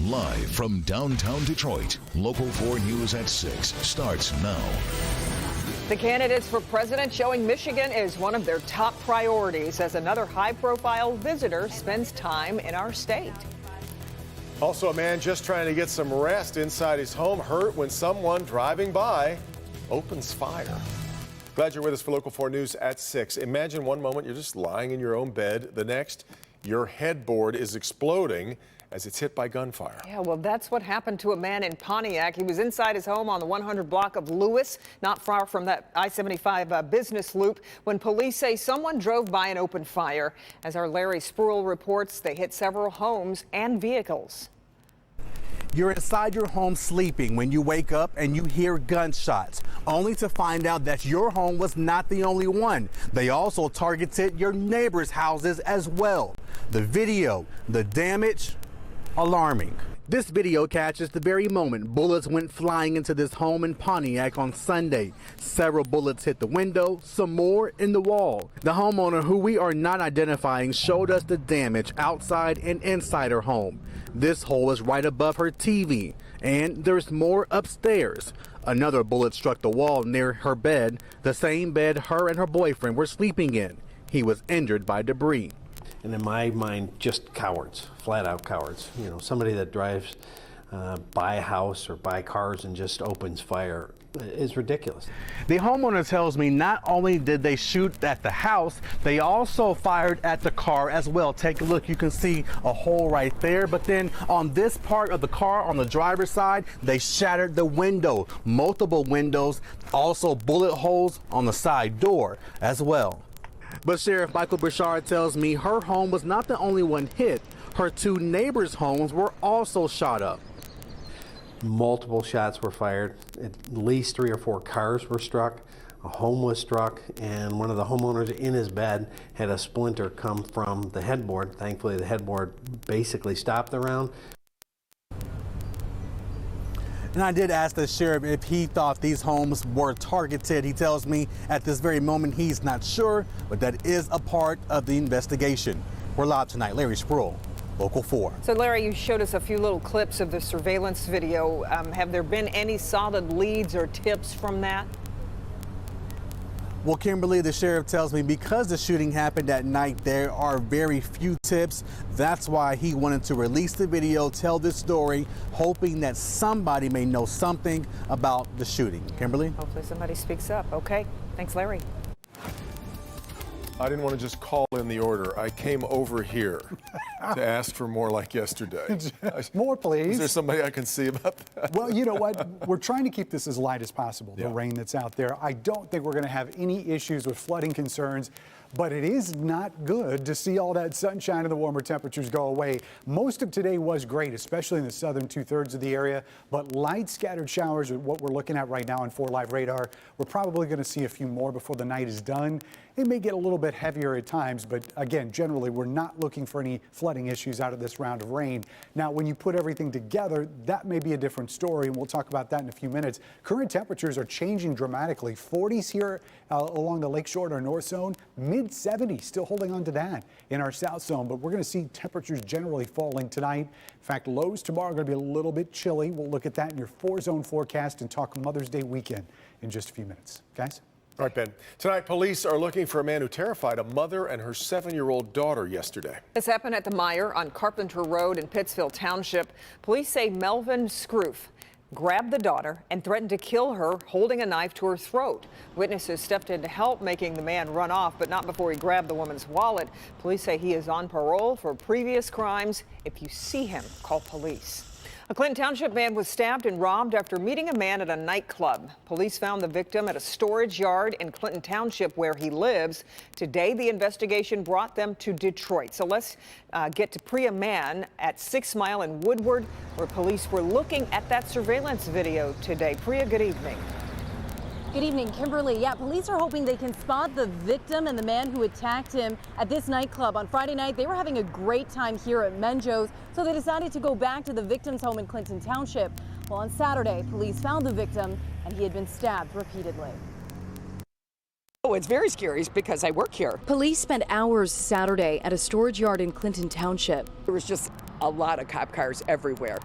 Live from downtown Detroit, Local 4 News at 6 starts now. The candidates for president showing Michigan is one of their top priorities as another high-profile visitor spends time in our state. Also, a man just trying to get some rest inside his home hurt when someone driving by opens fire. Glad you're with us for Local 4 News at 6. Imagine one moment you're just lying in your own bed. The next, your headboard is exploding as it's hit by gunfire. Yeah, well, that's what happened to a man in Pontiac. He was inside his home on the 100 block of Lewis, not far from that I-75 business loop, when police say someone drove by and opened fire. As our Larry Spruill reports, they hit several homes and vehicles. You're inside your home sleeping when you wake up and you hear gunshots, only to find out that your home was not the only one. They also targeted your neighbors' houses as well. The video, the damage, alarming. This video catches the very moment bullets went flying into this home in Pontiac on Sunday. Several bullets hit the window, some more in the wall. The homeowner, who we are not identifying, showed us the damage outside and inside her home. This hole is right above her TV, and there's more upstairs. Another bullet struck the wall near her bed, the same bed her and her boyfriend were sleeping in. He was injured by debris. And in my mind, just cowards, flat out cowards. You know, somebody that drives by a house or by cars and just opens fire is ridiculous. The homeowner tells me not only did they shoot at the house, they also fired at the car as well. Take a look, you can see a hole right there. But then on this part of the car, on the driver's side, they shattered the window, multiple windows, also bullet holes on the side door as well. But Sheriff Michael Bouchard tells me her home was not the only one hit. Her two neighbors' homes were also shot up. Multiple shots were fired. At least 3 or 4 cars were struck. A home was struck, and one of the homeowners in his bed had a splinter come from the headboard. Thankfully, the headboard basically stopped the round. And I did ask the sheriff if he thought these homes were targeted. He tells me at this very moment he's not sure, but that is a part of the investigation. We're live tonight. Larry Spruill, Local 4. So, Larry, you showed us a few little clips of the surveillance video. Have there been any solid leads or tips from that? Well, Kimberly, the sheriff tells me because the shooting happened at night, there are very few tips. That's why he wanted to release the video, tell this story, hoping that somebody may know something about the shooting. Kimberly? Hopefully somebody speaks up. Okay. Thanks, Larry. I didn't want to just call in the order. I came over here to ask for more like yesterday. More, please. Is there somebody I can see about that? Well, you know what? We're trying to keep this as light as possible, the rain that's out there. I don't think we're going to have any issues with flooding concerns, but it is not good to see all that sunshine and the warmer temperatures go away. Most of today was great, especially in the southern 2/3 of the area, but light scattered showers are what we're looking at right now on 4 Live radar. We're probably going to see a few more before the night is done. It may get a little bit heavier at times, but again, generally, we're not looking for any flooding issues out of this round of rain. Now, when you put everything together, that may be a different story, and we'll talk about that in a few minutes. Current temperatures are changing dramatically. 40s here along the lakeshore in our north zone, mid-70s, still holding on to that in our south zone, but we're going to see temperatures generally falling tonight. In fact, lows tomorrow are going to be a little bit chilly. We'll look at that in your 4-zone forecast and talk Mother's Day weekend in just a few minutes. Guys? All right, Ben. Tonight, police are looking for a man who terrified a mother and her 7-year-old daughter yesterday. This happened at the Meyer on Carpenter Road in Pittsfield Township. Police say Melvin Scroof grabbed the daughter and threatened to kill her, holding a knife to her throat. Witnesses stepped in to help, making the man run off, but not before he grabbed the woman's wallet. Police say he is on parole for previous crimes. If you see him, call police. A Clinton Township man was stabbed and robbed after meeting a man at a nightclub. Police found the victim at a storage yard in Clinton Township where he lives. Today, the investigation brought them to Detroit. So let's get to Priya Mann at 6 Mile and Woodward, where police were looking at that surveillance video today. Priya, good evening. Good evening, Kimberly. Yeah, police are hoping they can spot the victim and the man who attacked him at this nightclub. On Friday night, they were having a great time here at Menjo's, so they decided to go back to the victim's home in Clinton Township. Well, on Saturday, police found the victim, and he had been stabbed repeatedly. Oh, it's very scary because I work here. Police spent hours Saturday at a storage yard in Clinton Township. There was just a lot of cop cars everywhere.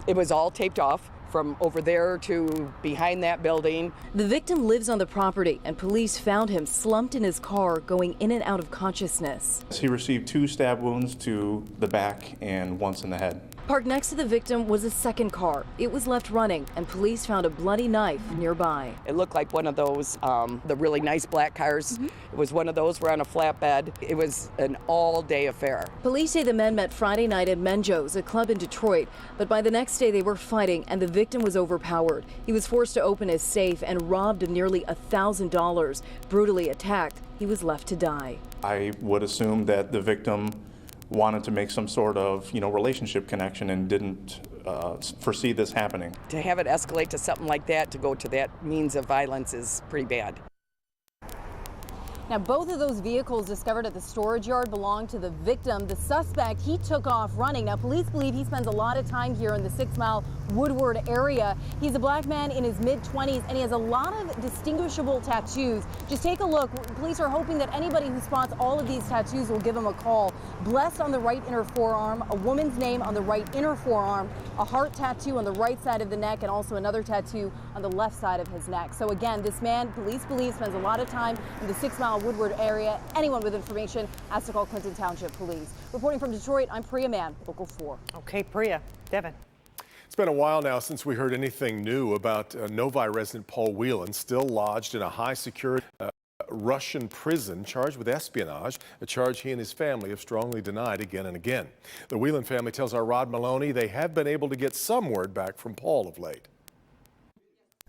It was all taped off from over there to behind that building. The victim lives on the property, and police found him slumped in his car, going in and out of consciousness. He received 2 stab wounds to the back and once in the head. Parked next to the victim was a second car. It was left running, and police found a bloody knife nearby. It looked like one of those, the really nice black cars. It was one of those. We're on a flatbed. It was an all-day affair. Police say the men met Friday night at Menjo's, a club in Detroit, but by the next day they were fighting and the victim was overpowered. He was forced to open his safe and robbed of nearly $1,000. Brutally attacked, he was left to die. I would assume that the victim wanted to make some sort of, relationship connection and didn't foresee this happening. To have it escalate to something like that, to go to that means of violence, is pretty bad. Now, both of those vehicles discovered at the storage yard belong to the victim. The suspect, he took off running. Now, police believe he spends a lot of time here in the 6 Mile Woodward area. He's a black man in his mid-20s, and he has a lot of distinguishable tattoos. Just take a look. Police are hoping that anybody who spots all of these tattoos will give him a call. Blessed on the right inner forearm, a woman's name on the right inner forearm, a heart tattoo on the right side of the neck, and also another tattoo on the left side of his neck. So again, this man, police believe, spends a lot of time in the 6 Mile Woodward area. Anyone with information has to call Clinton Township Police. Reporting from Detroit, I'm Priya Mann, Local 4. Okay, Priya. Devin. It's been a while now since we heard anything new about Novi resident Paul Whelan, still lodged in a high-security Russian prison charged with espionage, a charge he and his family have strongly denied again and again. The Whelan family tells our Rod Maloney they have been able to get some word back from Paul of late.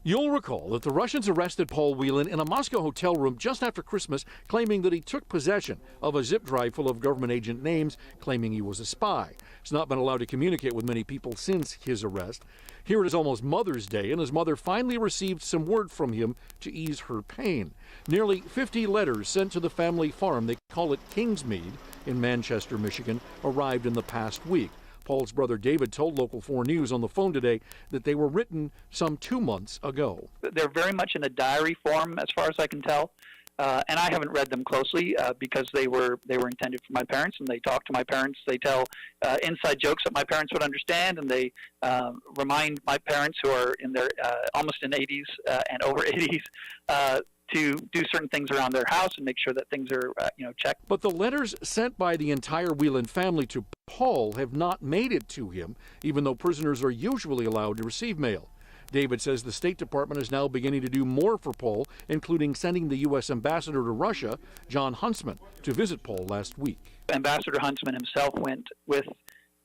You'll recall that the Russians arrested Paul Whelan in a Moscow hotel room just after Christmas, claiming that he took possession of a zip drive full of government agent names, claiming he was a spy. He's not been allowed to communicate with many people since his arrest. Here it is almost Mother's Day, and his mother finally received some word from him to ease her pain. Nearly 50 letters sent to the family farm, they call it Kingsmead, in Manchester, Michigan, arrived in the past week. Paul's brother David told Local 4 News on the phone today that they were written some 2 months ago. They're very much in a diary form, as far as I can tell, and I haven't read them closely because they were intended for my parents, and they talk to my parents. They tell inside jokes that my parents would understand, and they remind my parents, who are in their almost in 80s and over 80s, to do certain things around their house and make sure that things are, checked. But the letters sent by the entire Whelan family to Paul have not made it to him, even though prisoners are usually allowed to receive mail. David says the State Department is now beginning to do more for Paul, including sending the U.S. ambassador to Russia, John Huntsman, to visit Paul last week. Ambassador Huntsman himself went with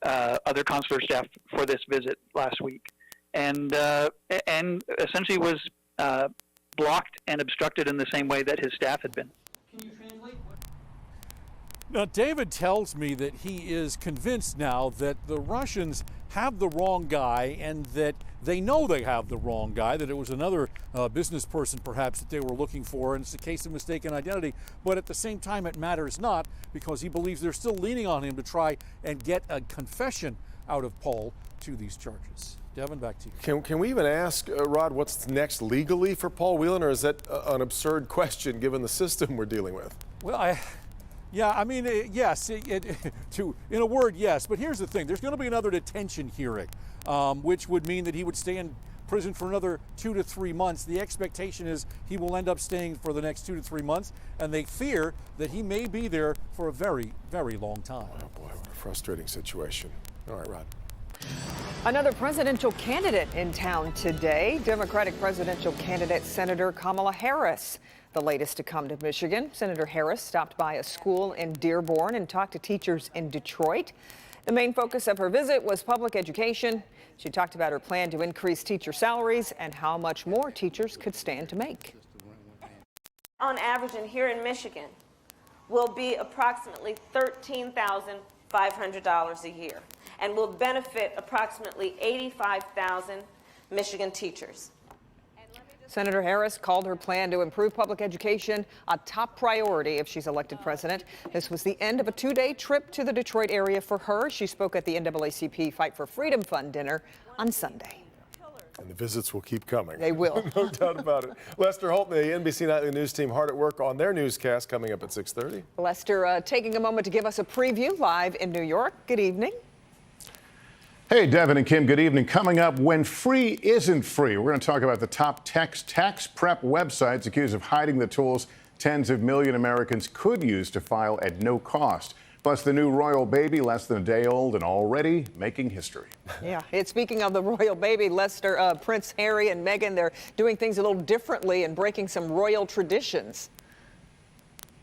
other consular staff for this visit last week, and essentially was blocked and obstructed in the same way that his staff had been. Can you translate? Now, David tells me that he is convinced now that the Russians have the wrong guy, and that they know they have the wrong guy, that it was another business person perhaps that they were looking for, and it's a case of mistaken identity. But at the same time, it matters not, because he believes they're still leaning on him to try and get a confession out of Paul to these charges. Devin, back to you. Can we even ask, Rod, what's next legally for Paul Whelan, or is that an absurd question given the system we're dealing with? Well, yes, in a word, yes. But here's the thing. There's going to be another detention hearing, which would mean that he would stay in prison for another 2 to 3 months. The expectation is he will end up staying for the next 2 to 3 months, and they fear that he may be there for a very, very long time. Oh, boy, what a frustrating situation. All right, Rod. Another presidential candidate in town today, Democratic presidential candidate Senator Kamala Harris. The latest to come to Michigan. Senator Harris stopped by a school in Dearborn and talked to teachers in Detroit. The main focus of her visit was public education. She talked about her plan to increase teacher salaries and how much more teachers could stand to make. On average, and here in Michigan, will be approximately $13,500 a year, and will benefit approximately 85,000 Michigan teachers. Senator Harris called her plan to improve public education a top priority if she's elected president. This was the end of a 2-day trip to the Detroit area for her. She spoke at the NAACP Fight for Freedom Fund dinner on Sunday. And the visits will keep coming. They will. No doubt about it. Lester Holt and the NBC Nightly News team hard at work on their newscast coming up at 6:30. Lester taking a moment to give us a preview live in New York. Good evening. Hey, Devin and Kim, good evening. Coming up, when free isn't free, we're going to talk about the top tax prep websites accused of hiding the tools tens of million Americans could use to file at no cost. Plus, the new royal baby, less than a day old and already making history. Yeah, it's speaking of the royal baby, Lester, Prince Harry and Meghan, they're doing things a little differently and breaking some royal traditions.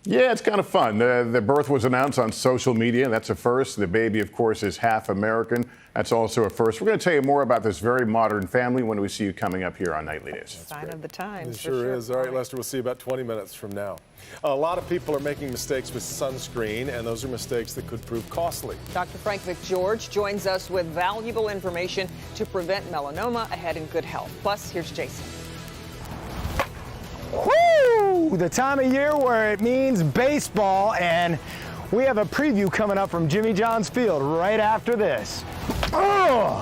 Yeah, it's kind of fun. The birth was announced on social media. That's a first. The baby, of course, is half American. That's also a first. We're going to tell you more about this very modern family when we see you coming up here on Nightly News. Sign of the times. It sure is. All right, Lester, we'll see you about 20 minutes from now. A lot of people are making mistakes with sunscreen, and those are mistakes that could prove costly. Dr. Frank McGeorge joins us with valuable information to prevent melanoma ahead in good health. Plus, here's Jason. Woo! The time of year where it means baseball, and we have a preview coming up from Jimmy John's Field right after this. Oh!